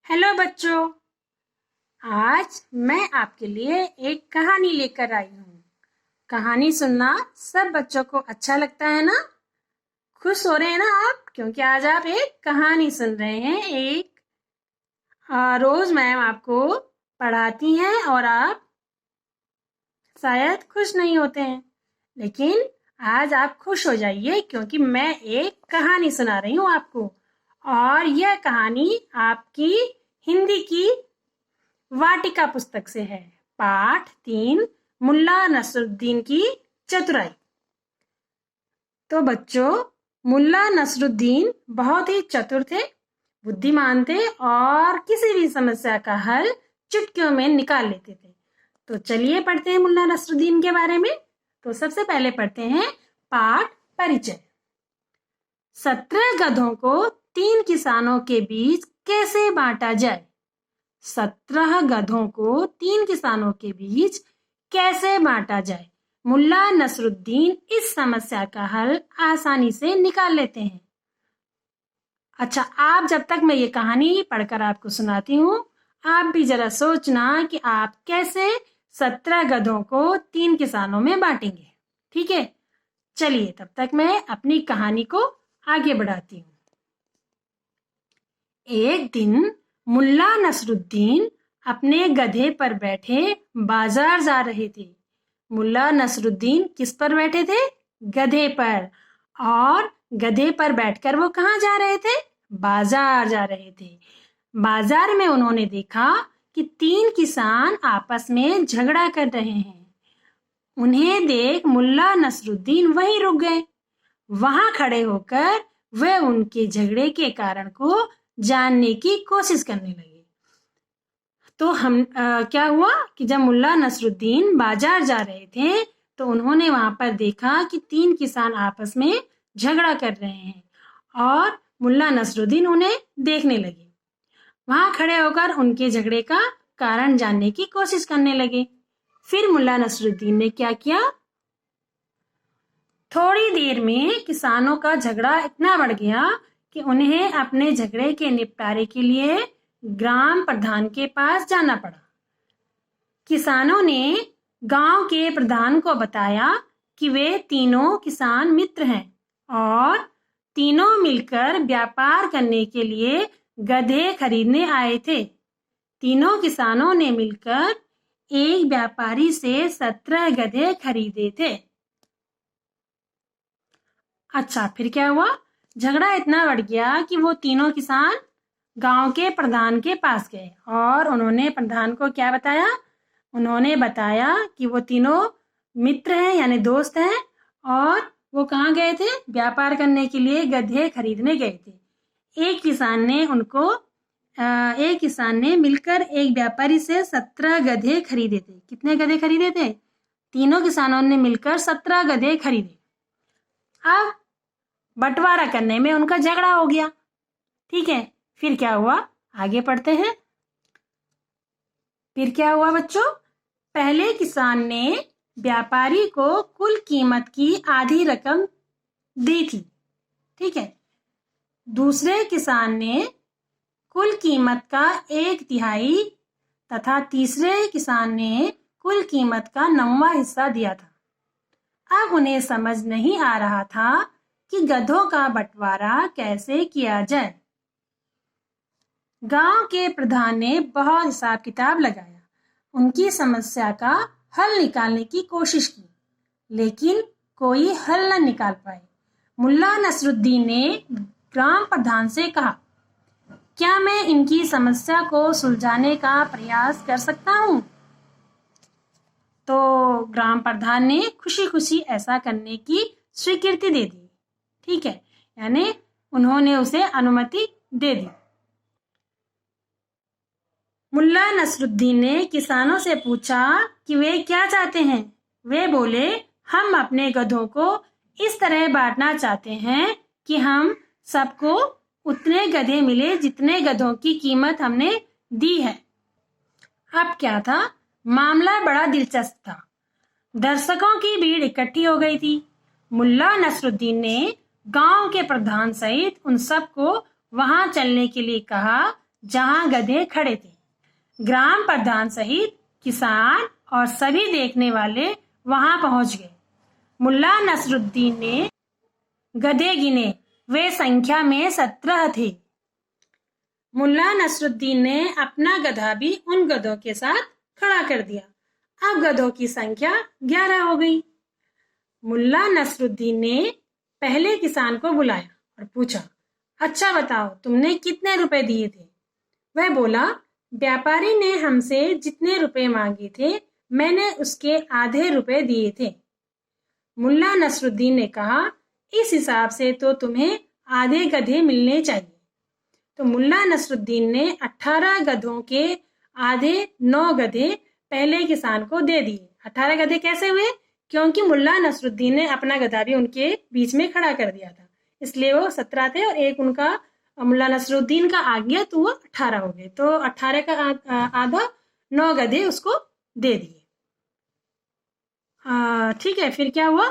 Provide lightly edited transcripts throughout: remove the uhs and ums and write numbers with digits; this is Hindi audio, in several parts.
हेलो बच्चों। आज मैं आपके लिए एक कहानी लेकर आई हूँ। कहानी सुनना सब बच्चों को अच्छा लगता है ना? खुश हो रहे हैं ना आप, क्योंकि आज आप एक कहानी सुन रहे हैं। रोज मैम आपको पढ़ाती हैं और आप शायद खुश नहीं होते हैं, लेकिन आज आप खुश हो जाइए क्योंकि मैं एक कहानी सुना रही हूँ आपको। और यह कहानी आपकी हिंदी की वाटिका पुस्तक से है। पाठ 3, मुल्ला नसरुद्दीन की चतुराई। तो बच्चों, मुल्ला नसरुद्दीन बहुत ही चतुर थे, बुद्धिमान थे और किसी भी समस्या का हल चुटकियों में निकाल लेते थे। तो चलिए पढ़ते हैं मुल्ला नसरुद्दीन के बारे में। तो सबसे पहले पढ़ते हैं पाठ परिचय। 17 गधों को 3 किसानों के बीच कैसे बांटा जाए? 17 गधों को 3 किसानों के बीच कैसे बांटा जाए? मुल्ला नसरुद्दीन इस समस्या का हल आसानी से निकाल लेते हैं। अच्छा, आप जब तक मैं ये कहानी पढ़कर आपको सुनाती हूँ, आप भी जरा सोचना कि आप कैसे 17 गधों को 3 किसानों में बांटेंगे। ठीक है, चलिए तब तक मैं अपनी कहानी को आगे बढ़ाती हूँ। एक दिन मुल्ला नसरुद्दीन अपने गधे पर बैठे बाजार जा रहे थे। मुल्ला नसरुद्दीन किस पर बैठे थे? गधे पर। और गधे पर बैठकर वो कहाँ जा रहे थे? बाजार जा रहे थे। बाजार में उन्होंने देखा कि 3 किसान आपस में झगड़ा कर रहे हैं। उन्हें देख मुल्ला नसरुद्दीन वहीं रुक गए। वहां खड़े होकर वे उनके झगड़े के कारण को जानने की कोशिश करने लगे। तो क्या हुआ कि जब मुल्ला नसरुद्दीन बाजार जा रहे थे तो उन्होंने वहां पर देखा कि 3 किसान आपस में झगड़ा कर रहे हैं और मुल्ला नसरुद्दीन उन्हें देखने लगे। वहां खड़े होकर उनके झगड़े का कारण जानने की कोशिश करने लगे। फिर मुल्ला नसरुद्दीन ने क्या किया? थोड़ी देर में किसानों का झगड़ा इतना बढ़ गया कि उन्हें अपने झगड़े के निपटारे के लिए ग्राम प्रधान के पास जाना पड़ा। किसानों ने गांव के प्रधान को बताया कि वे तीनों किसान मित्र हैं और तीनों मिलकर व्यापार करने के लिए गधे खरीदने आए थे। तीनों किसानों ने मिलकर एक व्यापारी से 17 गधे खरीदे थे। अच्छा, फिर क्या हुआ? झगड़ा इतना बढ़ गया कि वो तीनों किसान गांव के प्रधान के पास गए और उन्होंने प्रधान को क्या बताया? उन्होंने बताया कि वो तीनों मित्र हैं, यानी दोस्त हैं, और वो कहाँ गए थे? व्यापार करने के लिए गधे खरीदने गए थे। एक किसान ने मिलकर एक व्यापारी से 17 गधे खरीदे थे। कितने गधे खरीदे थे? तीनों किसानों ने मिलकर 17 गधे खरीदे। अब बंटवारा करने में उनका झगड़ा हो गया। ठीक है, फिर क्या हुआ? आगे पढ़ते हैं। फिर क्या हुआ बच्चों? पहले किसान ने व्यापारी को कुल कीमत की आधी रकम दी थी। ठीक है, दूसरे किसान ने कुल कीमत का 1/3 तथा तीसरे किसान ने कुल कीमत का 9वां हिस्सा दिया था। अब उन्हें समझ नहीं आ रहा था कि गधों का बंटवारा कैसे किया जाए। गांव के प्रधान ने बहुत हिसाब किताब लगाया, उनकी समस्या का हल निकालने की कोशिश की, लेकिन कोई हल न निकाल पाए। मुल्ला नसरुद्दीन ने ग्राम प्रधान से कहा, क्या मैं इनकी समस्या को सुलझाने का प्रयास कर सकता हूँ? तो ग्राम प्रधान ने खुशी खुशी ऐसा करने की स्वीकृति दे दी। ठीक है, यानी उन्होंने उसे अनुमति दे दी। मुल्ला नसरुद्दीन ने किसानों से पूछा कि वे क्या चाहते हैं। वे बोले, हम अपने गधों को इस तरह बांटना चाहते हैं कि हम सबको उतने गधे मिले जितने गधों की कीमत हमने दी है। अब क्या था? मामला बड़ा दिलचस्प था। दर्शकों की भीड़ इकट्ठी हो गई थी। मुल्ला नसरुद्दीन ने गांव के प्रधान सहित उन सबको वहां चलने के लिए कहा जहां गधे खड़े थे। ग्राम प्रधान सहित किसान और सभी देखने वाले वहां पहुंच गए। मुल्ला नसरुद्दीन ने गधे गिने, वे संख्या में 17 थे। मुल्ला नसरुद्दीन ने अपना गधा भी उन गधों के साथ खड़ा कर दिया। अब गधों की संख्या 11 हो गई। मुल्ला नसरुद्दीन ने पहले किसान को बुलाया और पूछा, अच्छा बताओ, तुमने कितने रुपए दिए थे? वह बोला, व्यापारी ने हमसे जितने रुपए मांगे थे मैंने उसके आधे रुपए दिए थे। मुल्ला नसरुद्दीन ने कहा, इस हिसाब से तो तुम्हें आधे गधे मिलने चाहिए। तो मुल्ला नसरुद्दीन ने 18 गधों के आधे 9 गधे पहले किसान को दे दिए। 18 गधे कैसे हुए? क्योंकि मुल्ला नसरुद्दीन ने अपना गधा भी उनके बीच में खड़ा कर दिया था, इसलिए वो 17 थे और एक उनका मुल्ला नसरुद्दीन का आ गया तो वो 18 हो गए। तो 18 का आधा 9 गधे उसको दे दिए। ठीक है, फिर क्या हुआ?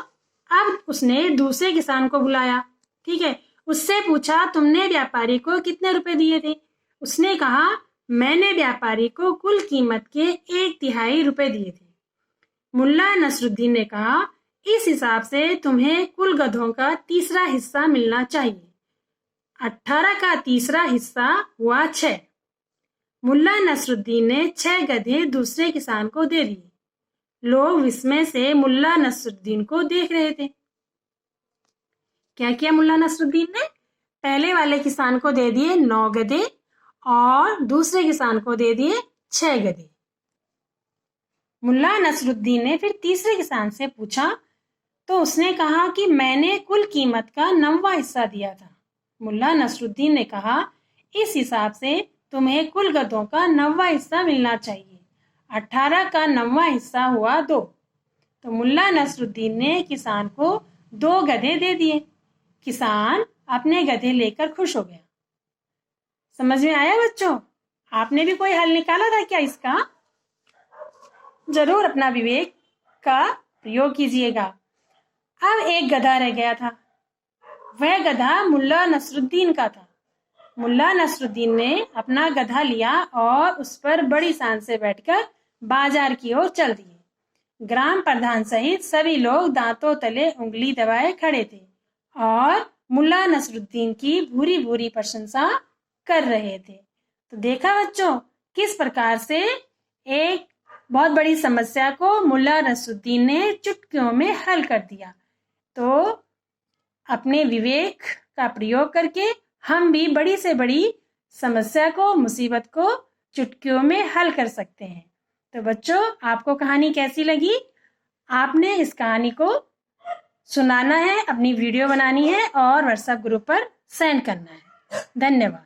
अब उसने दूसरे किसान को बुलाया। ठीक है, उससे पूछा, तुमने व्यापारी को कितने रुपए दिए थे? उसने कहा, मैंने व्यापारी को कुल कीमत के 1/3 रुपए दिए थे। मुल्ला नसरुद्दीन ने कहा, इस हिसाब से तुम्हें कुल गधों का तीसरा हिस्सा मिलना चाहिए। 18 का तीसरा हिस्सा हुआ 6। मुल्ला नसरुद्दीन ने 6 गधे दूसरे किसान को दे दिए। लोग विस्मय से मुल्ला नसरुद्दीन को देख रहे थे। क्या किया मुल्ला नसरुद्दीन ने? पहले वाले किसान को दे दिए 9 गधे और दूसरे किसान को दे दिए 6 गधे। मुल्ला नसरुद्दीन ने फिर तीसरे किसान से पूछा, तो उसने कहा कि मैंने कुल कीमत का 9वां हिस्सा दिया था। मुल्ला नसरुद्दीन ने कहा, इस हिसाब से तुम्हें कुल गधों का 9वां हिस्सा मिलना चाहिए। 18 का 9वां हिस्सा हुआ 2। तो मुल्ला नसरुद्दीन ने किसान को 2 गधे दे दिए। किसान अपने गधे लेकर खुश हो गया। समझ में आया बच्चों? आपने भी कोई हल निकाला था क्या इसका? जरूर अपना विवेक का प्रयोग कीजिएगा। अब एक गधा रह गया था। वह गधा मुल्ला नसरुद्दीन का था। मुल्ला नसरुद्दीन ने अपना गधा लिया और उस पर बड़ी शान से बैठकर बाजार की ओर चल दिए। ग्राम प्रधान सहित सभी लोग दांतों तले उंगली दबाए खड़े थे और मुल्ला नसरुद्दीन की भूरी भूरी प्रशंसा कर रहे थे। तो देखा बच्चों, किस प्रकार से एक बहुत बड़ी समस्या को मुल्ला नसरुद्दीन ने चुटकियों में हल कर दिया। तो अपने विवेक का प्रयोग करके हम भी बड़ी से बड़ी समस्या को, मुसीबत को चुटकियों में हल कर सकते हैं। तो बच्चों, आपको कहानी कैसी लगी? आपने इस कहानी को सुनाना है, अपनी वीडियो बनानी है और व्हाट्सएप ग्रुप पर सेंड करना है। धन्यवाद।